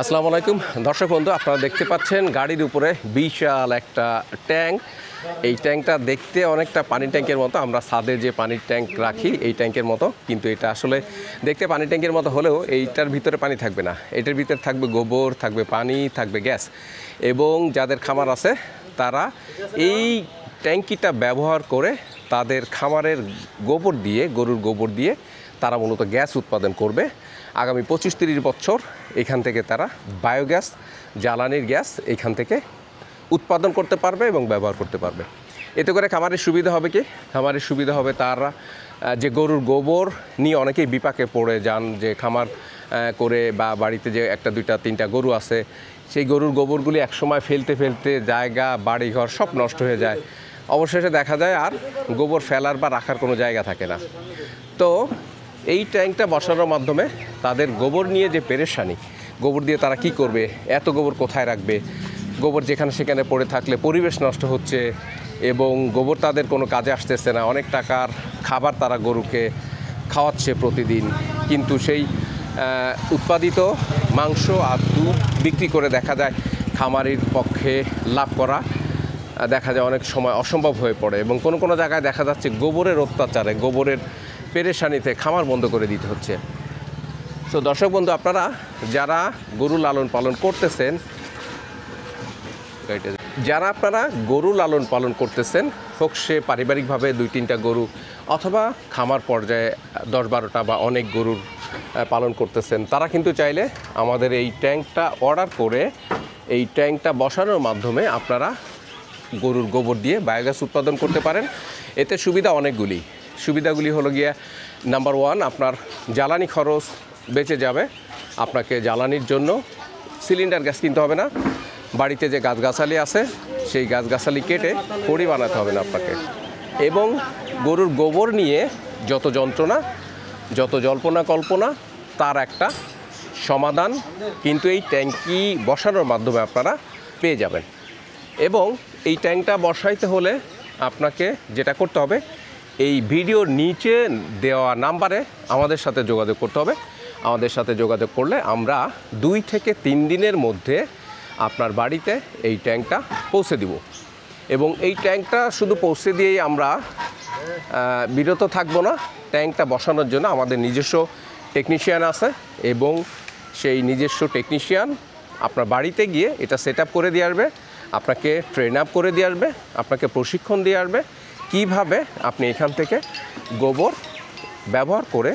আসসালামু আলাইকুম দর্শক বন্ধু, আপনারা দেখতে পাচ্ছেন গাড়ির উপরে বিশাল একটা ট্যাঙ্ক। এই ট্যাঙ্কটা দেখতে অনেকটা পানির ট্যাঙ্কের মতো। আমরা ছাদে যে পানির ট্যাঙ্ক রাখি এই ট্যাঙ্কের মতো, কিন্তু এটা আসলে দেখতে পানির ট্যাঙ্কের মতো হলেও এইটার ভিতরে পানি থাকবে না। এটার ভিতরে থাকবে গোবর, থাকবে পানি, থাকবে গ্যাস। এবং যাদের খামার আছে তারা এই ট্যাঙ্কিটা ব্যবহার করে তাদের খামারের গোবর দিয়ে, গরুর গোবর দিয়ে তারা মূলত গ্যাস উৎপাদন করবে। আগামী 25-30 বছর এখান থেকে তারা বায়োগ্যাস, জ্বালানির গ্যাস এখান থেকে উৎপাদন করতে পারবে এবং ব্যবহার করতে পারবে। এতে করে খামারের সুবিধা হবে কি? খামারের সুবিধা হবে তারা যে গরুর গোবর নিয়ে অনেকেই বিপাকে পড়ে যান, যে খামার করে বা বাড়িতে যে একটা দুইটা তিনটা গরু আছে, সেই গরুর গোবরগুলি একসময় ফেলতে ফেলতে জায়গা, বাড়িঘর সব নষ্ট হয়ে যায়। অবশেষে দেখা যায় আর গোবর ফেলার বা রাখার কোনো জায়গা থাকে না। তো এই ট্যাঙ্কটা বসানোর মাধ্যমে তাদের গোবর নিয়ে যে পেরেশানি, গোবর দিয়ে তারা কি করবে, এত গোবর কোথায় রাখবে, গোবর যেখানে সেখানে পড়ে থাকলে পরিবেশ নষ্ট হচ্ছে এবং গোবর তাদের কোনো কাজে আসতেছে না। অনেক টাকার খাবার তারা গরুকে খাওয়াচ্ছে প্রতিদিন, কিন্তু সেই উৎপাদিত মাংস আর দুধ বিক্রি করে দেখা যায় খামারির পক্ষে লাভ করা দেখা যায় অনেক সময় অসম্ভব হয়ে পড়ে। এবং কোনো কোনো জায়গায় দেখা যাচ্ছে গোবরের অত্যাচারে, গোবরের পেরেশানিতে খামার বন্ধ করে দিতে হচ্ছে। তো দর্শক বন্ধু, আপনারা যারা গরু লালন পালন করতেছেন, হোক সে পারিবারিকভাবে 2-3টা গরু অথবা খামার পর্যায়ে 10-12টা বা অনেক গরুর পালন করতেছেন, তারা কিন্তু চাইলে আমাদের এই ট্যাঙ্কটা অর্ডার করে এই ট্যাঙ্কটা বসানোর মাধ্যমে আপনারা গরুর গোবর দিয়ে বায়োগ্যাস উৎপাদন করতে পারেন। এতে সুবিধা অনেকগুলি। সুবিধাগুলি হলো গিয়া, নাম্বার 1, আপনার জ্বালানি খরচ বেঁচে যাবে। আপনাকে জ্বালানির জন্য সিলিন্ডার গ্যাস কিনতে হবে না। বাড়িতে যে গাছগাছালি আছে সেই গাছগাছালি কেটে খড়ি বানাতে হবে না আপনাকে। এবং গরুর গোবর নিয়ে যত যন্ত্রণা, যত জল্পনা কল্পনা, তার একটা সমাধান কিন্তু এই ট্যাঙ্কি বসানোর মাধ্যমে আপনারা পেয়ে যাবেন। এবং এই ট্যাঙ্কটা বসাইতে হলে আপনাকে যেটা করতে হবে, এই ভিডিওর নিচে দেওয়া নাম্বারে আমাদের সাথে যোগাযোগ করতে হবে। আমাদের সাথে যোগাযোগ করলে আমরা 2 থেকে 3 দিনের মধ্যে আপনার বাড়িতে এই ট্যাঙ্কটা পৌঁছে দিব। এবং এই ট্যাঙ্কটা শুধু পৌঁছে দিয়েই আমরা বিরত থাকবো না। ট্যাঙ্কটা বসানোর জন্য আমাদের নিজস্ব টেকনিশিয়ান আছে এবং সেই নিজস্ব টেকনিশিয়ান আপনার বাড়িতে গিয়ে এটা সেট আপ করে দিয়ে আসবে, আপনাকে ট্রেন আপ করে দিয়ে আসবে, আপনাকে প্রশিক্ষণ দিয়ে আসবে কীভাবে আপনি এখান থেকে গোবর ব্যবহার করে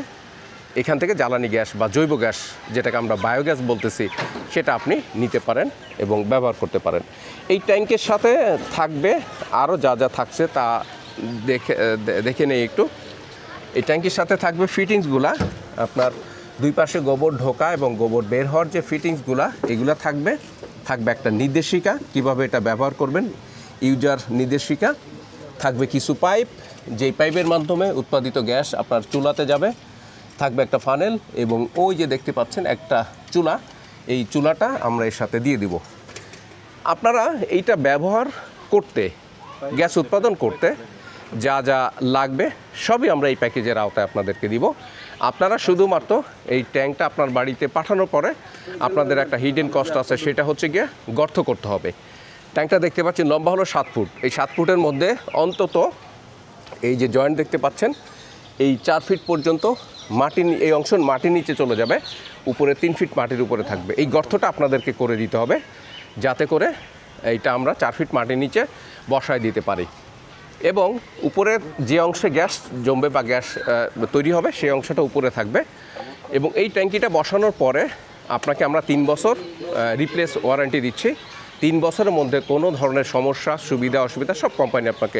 এখান থেকে জ্বালানি গ্যাস বা জৈব গ্যাস, যেটাকে আমরা বায়োগ্যাস বলতেছি, সেটা আপনি নিতে পারেন এবং ব্যবহার করতে পারেন। এই ট্যাঙ্কের সাথে থাকবে আরও যা যা থাকছে তা দেখে নেই একটু। এই ট্যাঙ্কের সাথে থাকবে ফিটিংসগুলা, আপনার 2 পাশে গোবর ঢোকা এবং গোবর বের হওয়ার যে ফিটিংসগুলা, এগুলো থাকবে একটা নির্দেশিকা কিভাবে এটা ব্যবহার করবেন, ইউজার নির্দেশিকা। থাকবে কিছু পাইপ, যেই পাইপের মাধ্যমে উৎপাদিত গ্যাস আপনার চুলাতে যাবে। থাকবে একটা ফানেল এবং ওই যে দেখতে পাচ্ছেন একটা চুলা, এই চুলাটা আমরা এর সাথে দিয়ে দিব। আপনারা এইটা ব্যবহার করতে, গ্যাস উৎপাদন করতে যা যা লাগবে সবই আমরা এই প্যাকেজের আওতায় আপনাদেরকে দিব। আপনারা শুধুমাত্র এই ট্যাঙ্কটা আপনার বাড়িতে পাঠানোর পরে আপনাদের একটা হিডেন কস্ট আছে, সেটা হচ্ছে গিয়ে গর্ত করতে হবে। ট্যাঙ্কটা দেখতে পাচ্ছেন লম্বা হলো 7 ফুট। এই 7 ফুটের মধ্যে অন্তত এই যে জয়েন্ট দেখতে পাচ্ছেন, এই 4 ফিট পর্যন্ত মাটি, এই অংশ মাটির নিচে চলে যাবে, উপরে 3 ফিট মাটির উপরে থাকবে। এই গর্তটা আপনাদেরকে করে দিতে হবে যাতে করে এইটা আমরা 4 ফিট মাটির নিচে বসায় দিতে পারি। এবং উপরের যে অংশে গ্যাস জমবে বা গ্যাস তৈরি হবে সেই অংশটা উপরে থাকবে। এবং এই ট্যাঙ্কিটা বসানোর পরে আপনাকে আমরা 3 বছর রিপ্লেস ওয়ারেন্টি দিচ্ছি। 3 বছরের মধ্যে কোনো ধরনের সমস্যা, সুবিধা অসুবিধা সব কোম্পানি আপনাকে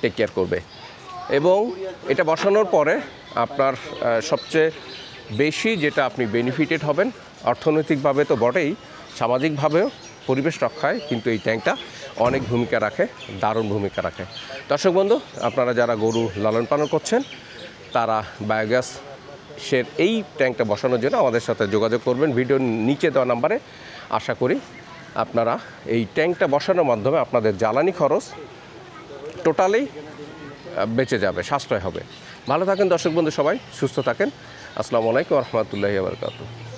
টেক কেয়ার করবে। এবং এটা বসানোর পরে আপনার সবচেয়ে বেশি যেটা আপনি বেনিফিটেড হবেন, অর্থনৈতিকভাবে তো বটেই, সামাজিকভাবেও পরিবেশ রক্ষায় কিন্তু এই ট্যাঙ্কটা অনেক ভূমিকা রাখে, দারুণ ভূমিকা রাখে। দর্শক বন্ধু, আপনারা যারা গরু লালন পালন করছেন তারা বায়োগ্যাসের এই ট্যাঙ্কটা বসানোর জন্য আমাদের সাথে যোগাযোগ করবেন ভিডিওর নিচে দেওয়া নাম্বারে। আশা করি আপনারা এই ট্যাঙ্কটা বসানোর মাধ্যমে আপনাদের জ্বালানি খরচ টোটালি বেঁচে যাবে, সাশ্রয় হবে। ভালো থাকেন দর্শক বন্ধু, সবাই সুস্থ থাকেন। আসসালামু আলাইকুম ওয়া রাহমাতুল্লাহি ওয়া বারাকাতুহু।